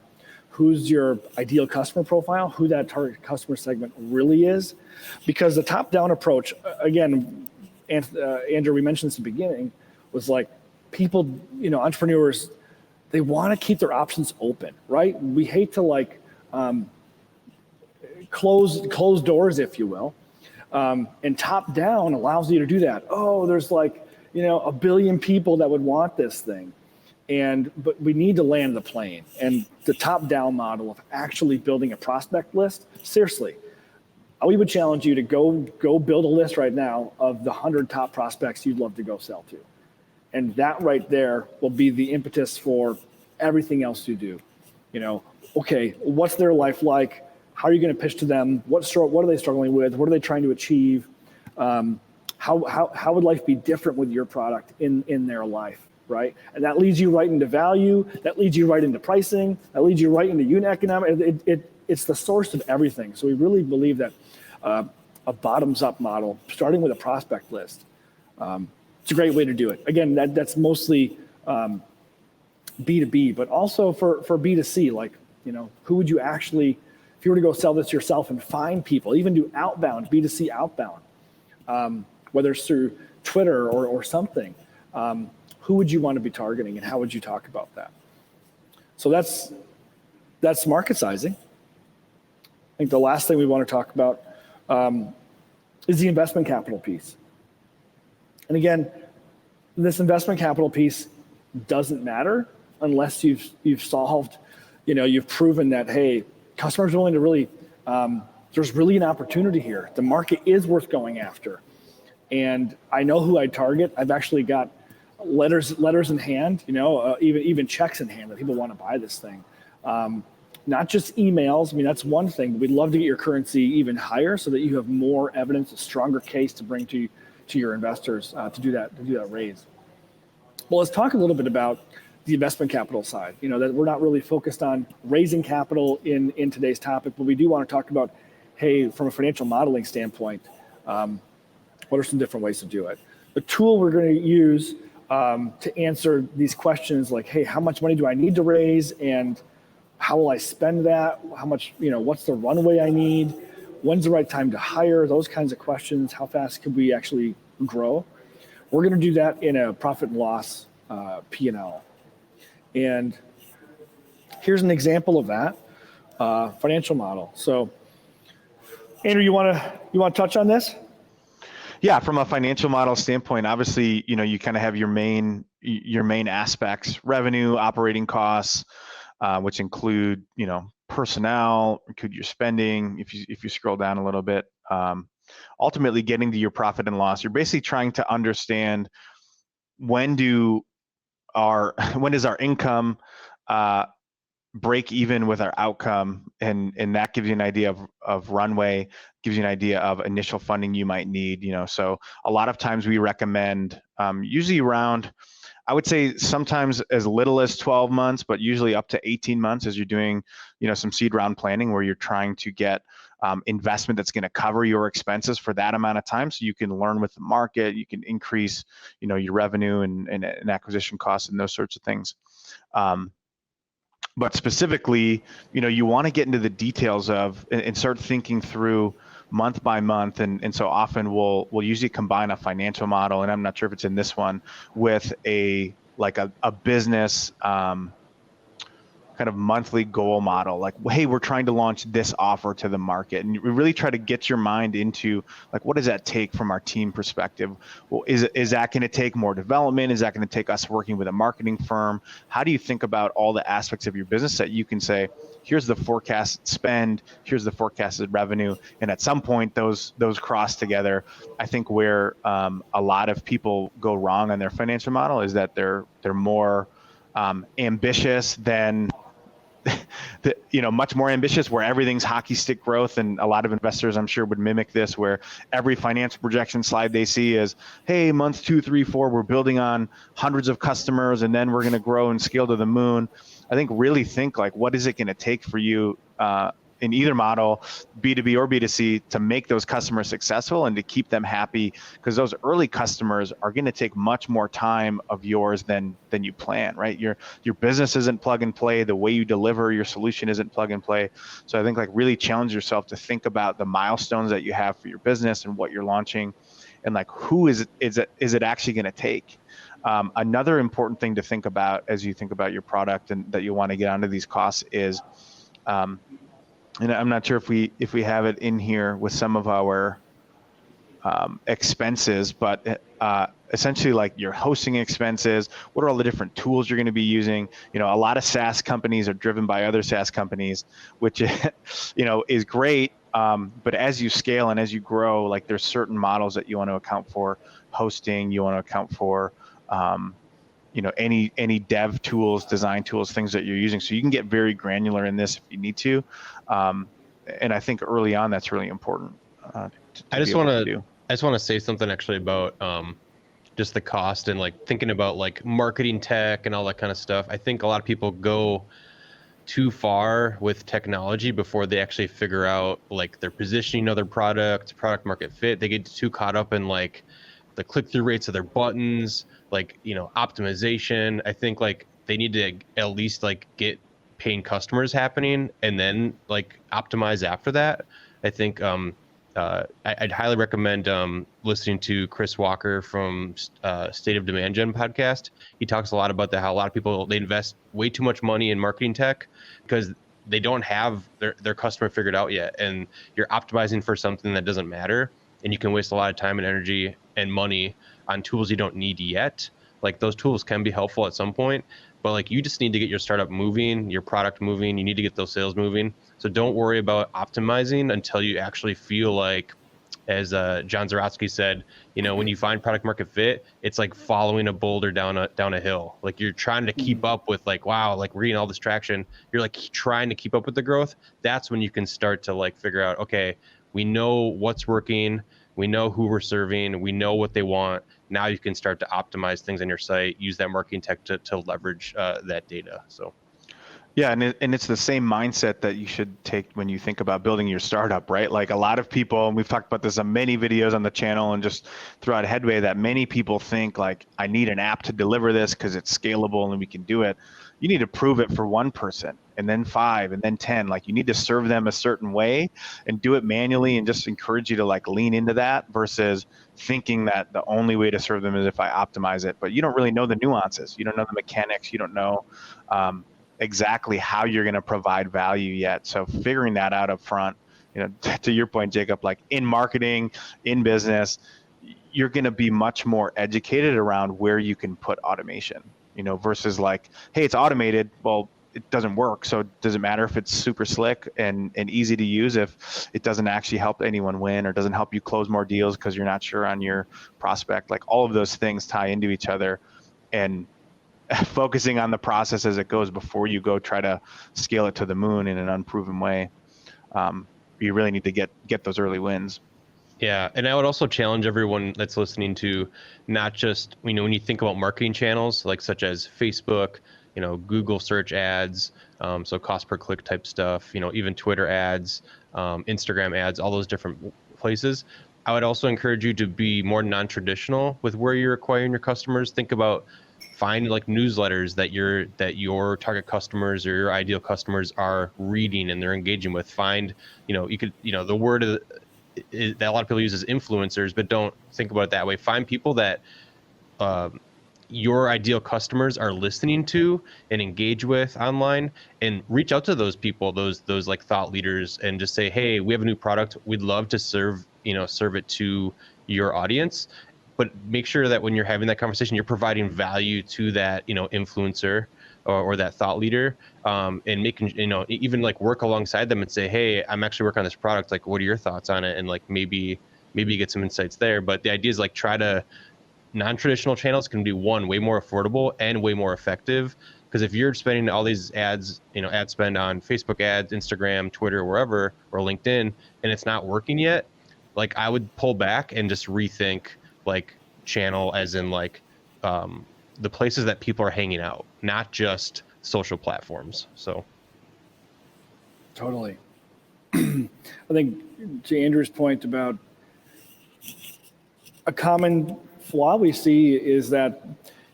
B: who's your ideal customer profile, who that target customer segment really is, because the top-down approach, again, Andrew, we mentioned this at the beginning, was like people, entrepreneurs, they want to keep their options open, right? We hate to like close doors, if you will. And top down allows you to do that. Oh, there's like, a billion people that would want this thing. But we need to land the plane. And the top down model of actually building a prospect list, seriously, we would challenge you to go build a list right now of the 100 top prospects you'd love to go sell to. And that right there will be the impetus for everything else you do. Okay, what's their life like? How are you going to pitch to them? What are they struggling with? What are they trying to achieve? How
F: how would life be different with your product in their life, right? And that leads you right into value, that leads you right into pricing, that leads you right into unit economics. It's the source of everything. So we really believe that a bottoms-up model, starting with a prospect list, it's a great way to do it. Again, that's mostly B2B, but also for B2C, like, who would you actually, if you were to go sell this yourself and find people, even do outbound, B2C outbound, whether it's through Twitter or something, who would you want to be targeting and how would you talk about that? So that's market sizing. I think the last thing we want to talk about is the investment capital piece. And again, this investment capital piece doesn't matter unless you've solved, you've proven that, hey, customers are willing to really, there's really an opportunity here. The market is worth going after. And I know who I target. I've actually got letters in hand, even checks in hand that people want to buy this thing. Not just emails. I mean, that's one thing. We'd love to get your currency even higher so that you have more evidence, a stronger case to bring to your investors to do that raise. Well, let's talk a little bit about the investment capital side. That we're not really focused on raising capital in today's topic, but we do want to talk about, hey, from a financial modeling standpoint, what are some different ways to do it? The tool we're going to use to answer these questions, like, hey, how much money do I need to raise, and how will I spend that? How much, what's the runway I need? When's the right time to hire? Those kinds of questions. How fast could we actually grow? We're going to do that in a profit and loss P&L. And here's an example of that financial model. So, Andrew, you want to touch on this?
E: Yeah, from a financial model standpoint, obviously, you kind of have your main aspects: revenue, operating costs, which include, personnel, include your spending. If you scroll down a little bit, ultimately getting to your profit and loss, you're basically trying to understand when does our income break even with our outcome, and that gives you an idea of runway, gives you an idea of initial funding you might need. So a lot of times we recommend usually around, I would say sometimes as little as 12 months, but usually up to 18 months as you're doing, some seed round planning where you're trying to get investment that's going to cover your expenses for that amount of time, so you can learn with the market, you can increase, your revenue and acquisition costs and those sorts of things. But specifically, you want to get into the details of and start thinking through month by month, and so often we'll usually combine a financial model, and I'm not sure if it's in this one, with a business kind of monthly goal model, like, hey, we're trying to launch this offer to the market, and we really try to get your mind into, like, what does that take from our team perspective? Well, is that going to take more development? Is that going to take us working with a marketing firm? How do you think about all the aspects of your business that you can say, here's the forecast spend, here's the forecasted revenue, and at some point those cross together. I think where a lot of people go wrong on their financial model is that they're more ambitious than much more ambitious, where everything's hockey stick growth. And a lot of investors, I'm sure, would mimic this, where every financial projection slide they see is, hey, month 2, 3, 4, we're building on hundreds of customers, and then we're going to grow and scale to the moon. I think really think, like, what is it going to take for you in either model, B2B or B2C, to make those customers successful and to keep them happy, because those early customers are going to take much more time of yours than you plan, right? Your business isn't plug and play. The way you deliver your solution isn't plug and play. So I think, like, really challenge yourself to think about the milestones that you have for your business and what you're launching, and, like, who is it actually going to take? Another important thing to think about as you think about your product and that you want to get onto these costs is, and I'm not sure if we have it in here with some of our expenses, but essentially, like, your hosting expenses, what are all the different tools you're going to be using? A lot of SaaS companies are driven by other SaaS companies, which is great. But as you scale and as you grow, like, there's certain models that you want to account for: hosting, you want to account for any dev tools, design tools, things that you're using. So you can get very granular in this if you need to. And I think early on, that's really important.
A: I just want to I just want to say something actually about just the cost and like thinking about like marketing tech and all that kind of stuff. I think a lot of people go too far with technology before they actually figure out like their positioning of their product market fit. They get too caught up in like the click-through rates of their buttons, like, optimization. I think like they need to at least like get paying customers happening and then like optimize after that. I think I'd highly recommend listening to Chris Walker from State of Demand Gen podcast. He talks a lot about that, how a lot of people, they invest way too much money in marketing tech because they don't have their customer figured out yet. And you're optimizing for something that doesn't matter. And you can waste a lot of time and energy and money on tools you don't need yet. Like those tools can be helpful at some point, but like you just need to get your startup moving, your product moving. You need to get those sales moving. So don't worry about optimizing until you actually feel like, as John Zaratsky said, when you find product market fit, it's like following a boulder down a hill. Like you're trying to keep up with like, wow, like we're getting all this traction. You're like trying to keep up with the growth. That's when you can start to like figure out, okay, we know what's working. We know who we're serving. We know what they want. Now you can start to optimize things on your site, use that marketing tech to leverage that data. So.
E: Yeah, and it's the same mindset that you should take when you think about building your startup, right? Like a lot of people, and we've talked about this on many videos on the channel and just throughout Headway, that many people think like, I need an app to deliver this because it's scalable and we can do it. You need to prove it for one person and then 5 and then 10. Like you need to serve them a certain way and do it manually, and just encourage you to like lean into that versus thinking that the only way to serve them is if I optimize it. But you don't really know the nuances. You don't know the mechanics. You don't know exactly how you're going to provide value yet. So figuring that out up front, to your point, Jacob, like in marketing, in business, you're going to be much more educated around where you can put automation, versus like, hey, it's automated. Well, it doesn't work. So does it matter if it's super slick and easy to use if it doesn't actually help anyone win or doesn't help you close more deals because you're not sure on your prospect? Like all of those things tie into each other, and focusing on the process as it goes before you go try to scale it to the moon in an unproven way. You really need to get those early wins.
A: Yeah, and I would also challenge everyone that's listening to not just, when you think about marketing channels, like such as Facebook, Google search ads, so cost per click type stuff, even Twitter ads, Instagram ads, all those different places. I would also encourage you to be more non-traditional with where you're acquiring your customers. Think about find like newsletters that your target customers or your ideal customers are reading and they're engaging with. Find, you could, the word that a lot of people use is influencers, but don't think about it that way. Find people that your ideal customers are listening to and engage with online, and reach out to those people, those like thought leaders, and just say, hey, we have a new product. We'd love to serve it to your audience. But make sure that when you're having that conversation, you're providing value to that, influencer or that thought leader, and making, even like work alongside them and say, hey, I'm actually working on this product. Like, what are your thoughts on it? And like, maybe you get some insights there. But the idea is like, try to, non-traditional channels can be way more affordable and way more effective. Because if you're spending all these ads, ad spend on Facebook ads, Instagram, Twitter, wherever, or LinkedIn, and it's not working yet, like I would pull back and just rethink like channel as in like the places that people are hanging out, not just social platforms. So
F: Totally. I think to Andrew's point about a common flaw we see is that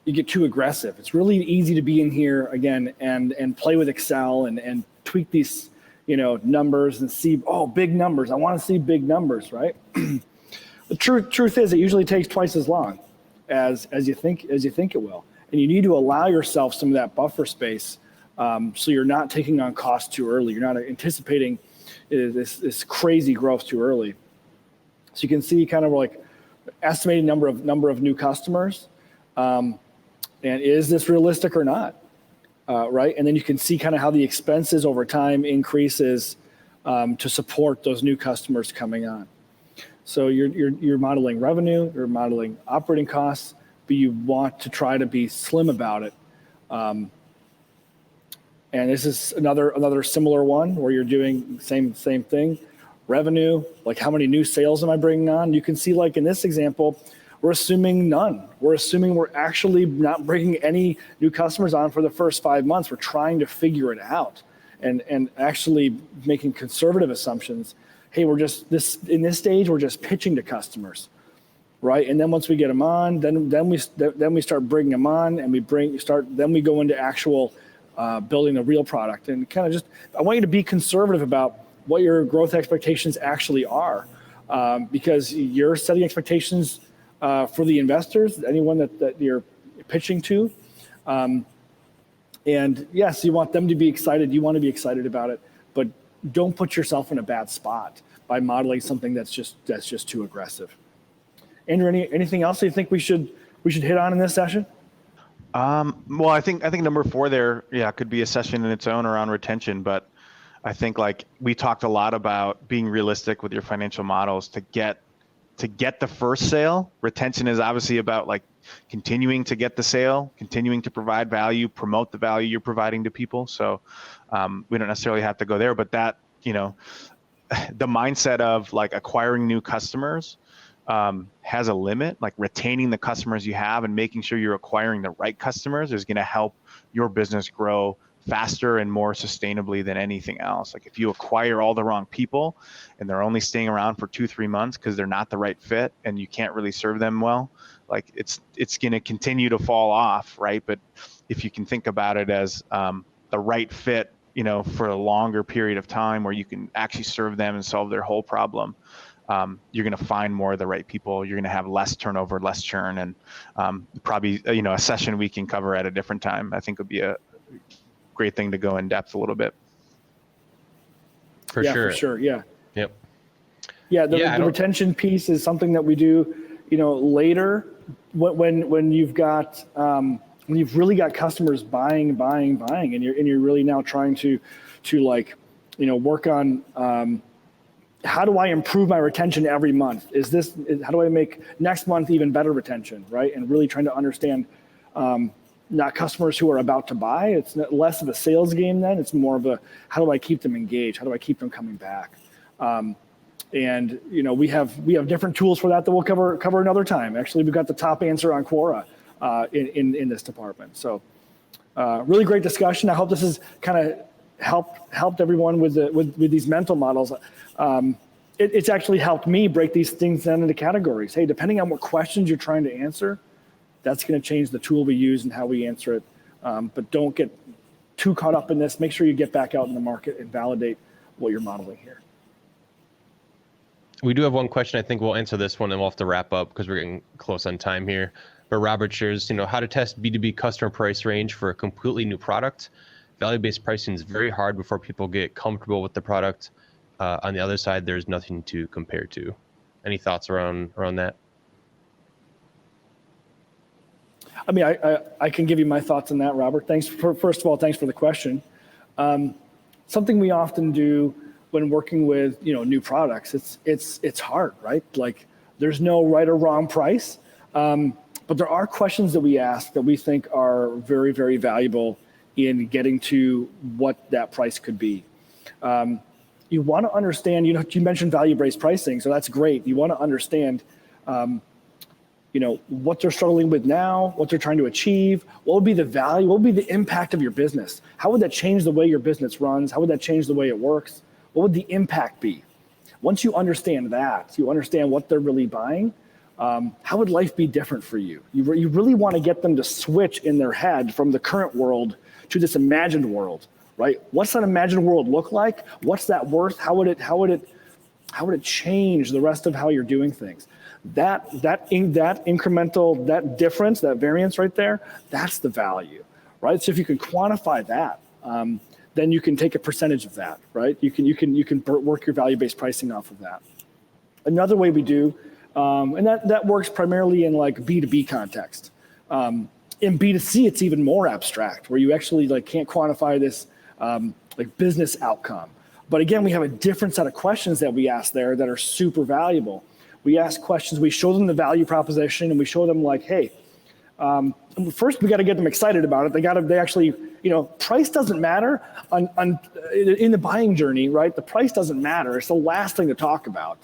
F: you get too aggressive. It's really easy to be in here again and play with Excel and tweak these numbers and see, big numbers. I want to see big numbers, right? The truth is, it usually takes twice as long as you think it will, and you need to allow yourself some of that buffer space, so you're not taking on costs too early. You're not anticipating this crazy growth too early. So you can see kind of like estimated number of new customers, and is this realistic or not, right? And then you can see kind of how the expenses over time increases to support those new customers coming on. So you're modeling revenue, you're modeling operating costs, but you want to try to be slim about it. And this is another similar one where you're doing same thing, revenue, like how many new sales am I bringing on? You can see like in this example, we're assuming none. We're assuming we're actually not bringing any new customers on for the first 5 months. We're trying to figure it out and actually making conservative assumptions. Hey, we're just in this stage, we're just pitching to customers, right? And then once we get them on, then we start bringing them on, and then we go into actual building a real product. And kind of just, I want you to be conservative about what your growth expectations actually are, because you're setting expectations for the investors, anyone that you're pitching to. And yes, you want them to be excited. You want to be excited about it, but don't put yourself in a bad spot by modeling something that's just too aggressive. Andrew, anything else you think we should hit on in this session?
E: Well, I think number 4 there, could be a session in its own around retention, but I think like we talked a lot about being realistic with your financial models to get the first sale. Retention is obviously about like continuing to get the sale, continuing to provide value, promote the value you're providing to people. So we don't necessarily have to go there, but that, the mindset of like acquiring new customers has a limit. Like retaining the customers you have and making sure you're acquiring the right customers is going to help your business grow faster and more sustainably than anything else. Like if you acquire all the wrong people and they're only staying around for 2-3 months because they're not the right fit and you can't really serve them well, like it's going to continue to fall off, right? But if you can think about it as the right fit, for a longer period of time where you can actually serve them and solve their whole problem, you're going to find more of the right people. You're going to have less turnover, less churn, and probably a session we can cover at a different time, I think would be a great thing to go in depth a little bit.
A: For sure.
F: Yeah.
A: Yep.
F: Yeah. The retention piece is something that we do, later when you've got, when you've really got customers buying, and you're really now trying to like, work on, how do I improve my retention every month? How do I make next month even better retention, right? And really trying to understand, not customers who are about to buy. It's less of a sales game then. It's more of a, how do I keep them engaged? How do I keep them coming back? And we have different tools for that we'll cover another time. Actually, we've got the top answer on Quora in this department. So really great discussion. I hope this has kind of helped everyone with these mental models. It's actually helped me break these things down into categories. Hey, depending on what questions you're trying to answer, that's going to change the tool we use and how we answer it. But don't get too caught up in this. Make sure you get back out in the market and validate what you're modeling here.
A: We do have one question. I think we'll answer this one and we'll have to wrap up because we're getting close on time here. But Robert shares, how to test B2B customer price range for a completely new product. Value-based pricing is very hard before people get comfortable with the product. On the other side, there's nothing to compare to. Any thoughts around that?
F: I mean, I can give you my thoughts on that, Robert. First of all, thanks for the question. Something we often do when working with new products, it's hard, right? Like there's no right or wrong price, but there are questions that we ask that we think are very, very valuable in getting to what that price could be. You want to understand, you mentioned value-based pricing, so that's great. You want to understand what they're struggling with now, what they're trying to achieve, what would be the value, what would be the impact of your business? How would that change the way your business runs? How would that change the way it works? What would the impact be? Once you understand that, you understand what they're really buying, how would life be different for you? You really want to get them to switch in their head from the current world to this imagined world, right? What's that imagined world look like? What's that worth? How would it change the rest of how you're doing things? That incremental, that difference, that variance right there, that's the value, right? So if you can quantify that, then you can take a percentage of that, right? You can work your value-based pricing off of that. Another way we do, and that works primarily in like B2B context. In B2C, it's even more abstract, where you actually like can't quantify this like business outcome. But again, we have a different set of questions that we ask there that are super valuable. We ask questions, we show them the value proposition, and we show them like, hey, First, we got to get them excited about it. They actually, price doesn't matter in the buying journey, right? The price doesn't matter. It's the last thing to talk about.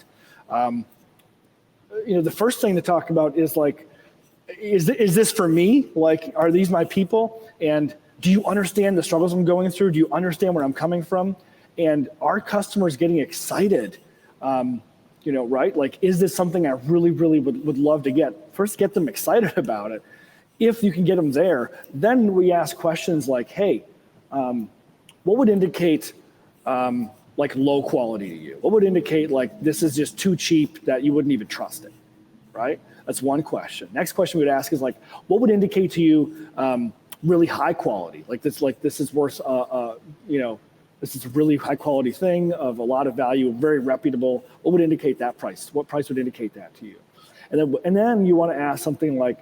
F: The first thing to talk about is like, is this for me? Like, are these my people? And do you understand the struggles I'm going through? Do you understand where I'm coming from? And are customers getting excited? Right? Like, is this something I really, really would love to get? First, get them excited about it. If you can get them there, then we ask questions like, hey, what would indicate like low quality to you? What would indicate like this is just too cheap that you wouldn't even trust it, right? That's one question. Next question we'd ask is like, what would indicate to you really high quality? Like this is worth, this is a really high quality thing of a lot of value, very reputable. What would indicate that price? What price would indicate that to you? And then you want to ask something like,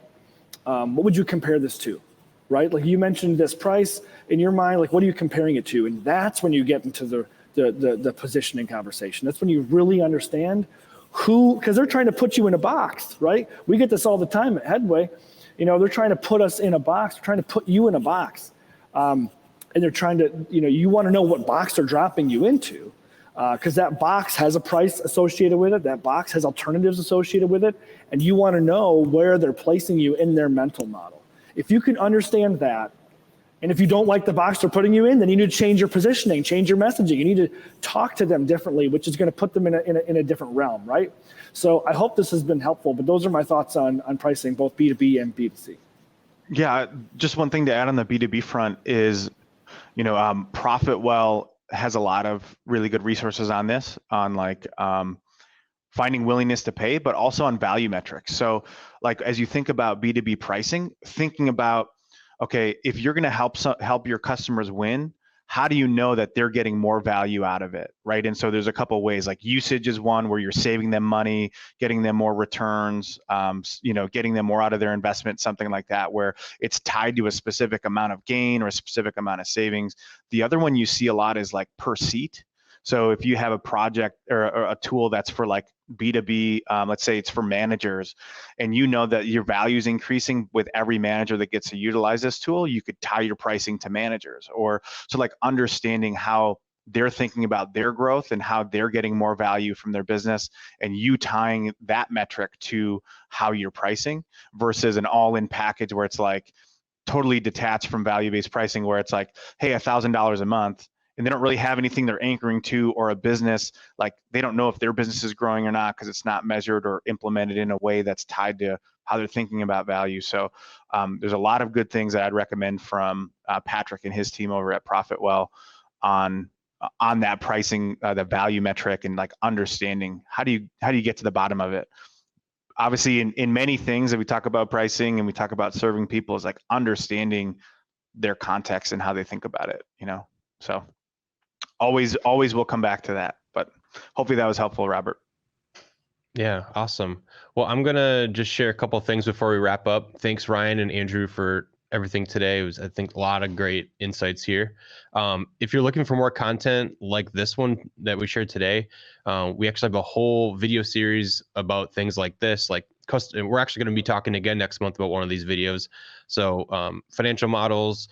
F: what would you compare this to, right? Like you mentioned this price in your mind, like what are you comparing it to? And that's when you get into the positioning conversation. That's when you really understand because they're trying to put you in a box, right? We get this all the time at Headway. They're trying to put us in a box, trying to put you in a box. And they're trying to, you want to know what box they're dropping you into. Because that box has a price associated with it. That box has alternatives associated with it. And you want to know where they're placing you in their mental model. If you can understand that, and if you don't like the box they're putting you in, then you need to change your positioning, change your messaging. You need to talk to them differently, which is going to put them in a different realm, right? So I hope this has been helpful, but those are my thoughts on pricing, both B2B and B2C.
E: Yeah, just one thing to add on the B2B front is, ProfitWell has a lot of really good resources on this, on like finding willingness to pay, but also on value metrics. So like, as you think about B2B pricing, thinking about, okay, if you're going to help your customers win, how do you know that they're getting more value out of it, right? And so there's a couple of ways, like usage is one where you're saving them money, getting them more returns, getting them more out of their investment, something like that, where it's tied to a specific amount of gain or a specific amount of savings. The other one you see a lot is like per seat. So if you have a project or a tool that's for like B2B, let's say it's for managers, and you know that your value is increasing with every manager that gets to utilize this tool, you could tie your pricing to managers. Or so like understanding how they're thinking about their growth and how they're getting more value from their business, and you tying that metric to how you're pricing versus an all-in package where it's like totally detached from value-based pricing, where it's like, hey, $1,000 a month, and they don't really have anything they're anchoring to, or a business, like they don't know if their business is growing or not because it's not measured or implemented in a way that's tied to how they're thinking about value. So there's a lot of good things that I'd recommend from Patrick and his team over at ProfitWell on that pricing, the value metric, and like understanding how do you get to the bottom of it. Obviously, in many things that we talk about pricing and we talk about serving people, is like understanding their context and how they think about it. So always we'll come back to that, but hopefully that was helpful, Robert.
A: Yeah, awesome. Well, I'm going to just share a couple of things before we wrap up. Thanks, Ryan and Andrew, for everything today. It was, I think, a lot of great insights here. If you're looking for more content like this one that we shared today, we actually have a whole video series about things like this. Like we're actually going to be talking again next month about one of these videos. So financial models,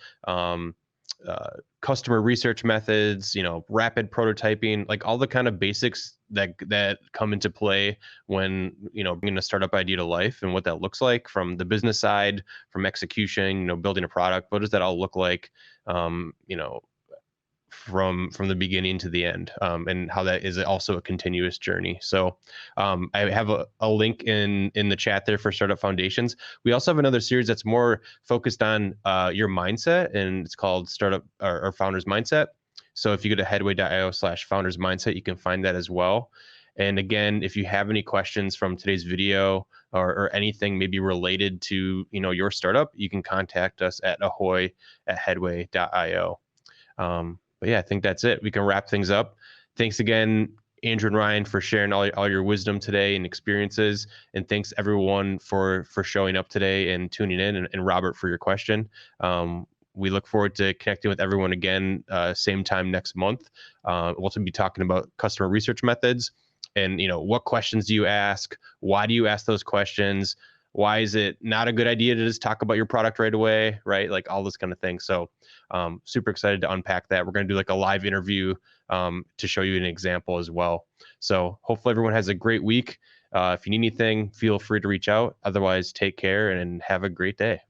A: customer research methods, rapid prototyping, like all the kind of basics that come into play when, bringing a startup idea to life, and what that looks like from the business side, from execution, building a product. What does that all look like, from the beginning to the end, and how that is also a continuous journey. So I have a link in the chat there for Startup Foundations. We also have another series that's more focused on your mindset, and it's called Startup or Founders Mindset. So if you go to headway.io/founders mindset, you can find that as well. And again, if you have any questions from today's video or anything maybe related to your startup, you can contact us at ahoy@headway.io. But yeah, I think that's it. We can wrap things up. Thanks again, Andrew and Ryan, for sharing all your wisdom today and experiences. And thanks everyone for showing up today and tuning in, and Robert for your question. We look forward to connecting with everyone again, same time next month. We'll be talking about customer research methods and, what questions do you ask? Why do you ask those questions? Why is it not a good idea to just talk about your product right away, right? Like all this kind of thing. So super excited to unpack that. We're going to do like a live interview to show you an example as well. So hopefully everyone has a great week. If you need anything, feel free to reach out. Otherwise, take care and have a great day.